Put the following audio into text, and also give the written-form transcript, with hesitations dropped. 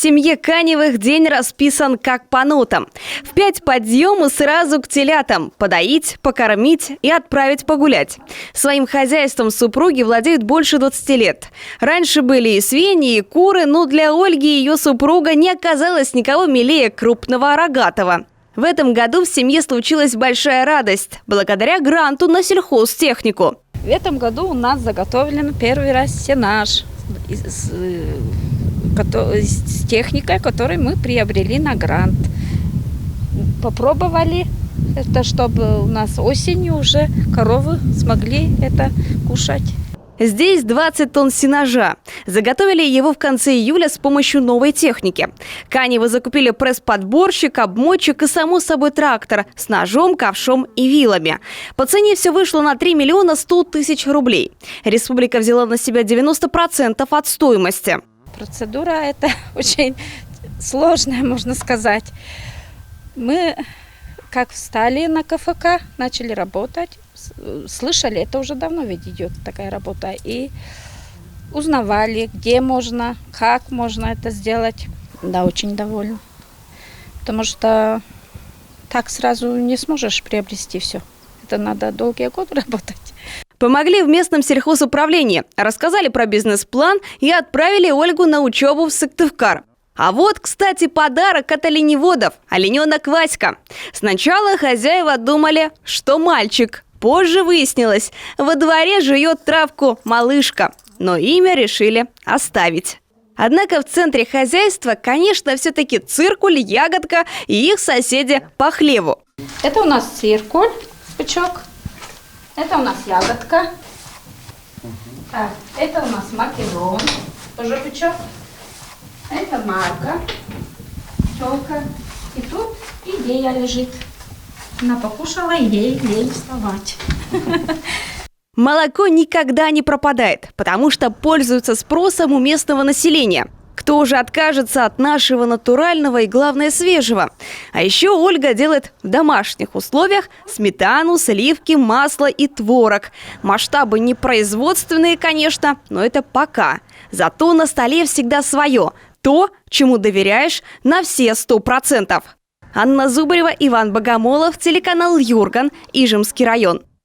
семье Каневых день расписан как по нотам. В 5 подъем и сразу к телятам. Подоить, покормить и отправить погулять. Своим хозяйством супруги владеют больше 20 лет. Раньше были и свиньи, и куры, но для Ольги и ее супруга не оказалось никого милее крупного рогатого. В этом году в семье случилась большая радость благодаря гранту на сельхозтехнику. В этом году у нас заготовлен первый раз сенаж с техникой, которую мы приобрели на грант. Попробовали это, чтобы у нас осенью уже коровы смогли это кушать. Здесь 20 тонн сенажа. Заготовили его в конце июля с помощью новой техники. Каневы закупили пресс-подборщик, обмотчик и, само собой, трактор с ножом, ковшом и вилами. По цене все вышло на 3 миллиона 100 тысяч рублей. Республика взяла на себя 90% от стоимости. Процедура это очень сложная, можно сказать. Мы, как встали на КФК, начали работать. Слышали, это уже давно ведь идет такая работа. И узнавали, где можно, как можно это сделать. Да, очень довольна. Потому что так сразу не сможешь приобрести все. Это надо долгие годы работать. Помогли в местном сельхозуправлении, рассказали про бизнес-план и отправили Ольгу на учебу в Сыктывкар. А вот, кстати, подарок от оленеводов – олененок Васька. Сначала хозяева думали, что мальчик. Позже выяснилось, во дворе жует травку малышка, но имя решили оставить. Однако в центре хозяйства, конечно, все-таки циркуль, ягодка и их соседи по хлеву. Это у нас циркуль, пучок. Это у нас ягодка. Так, это у нас македон, тоже пучок. Это марка, телка. И тут идея лежит. Она покушала, и ей лень вставать. Молоко никогда не пропадает, потому что пользуется спросом у местного населения. Кто же откажется от нашего натурального и, главное, свежего? А еще Ольга делает в домашних условиях сметану, сливки, масло и творог. Масштабы не производственные, конечно, но это пока. Зато на столе всегда свое. То, чему доверяешь на все 100%. Анна Зубарева, Иван Богомолов, телеканал Юрган, Ижемский район.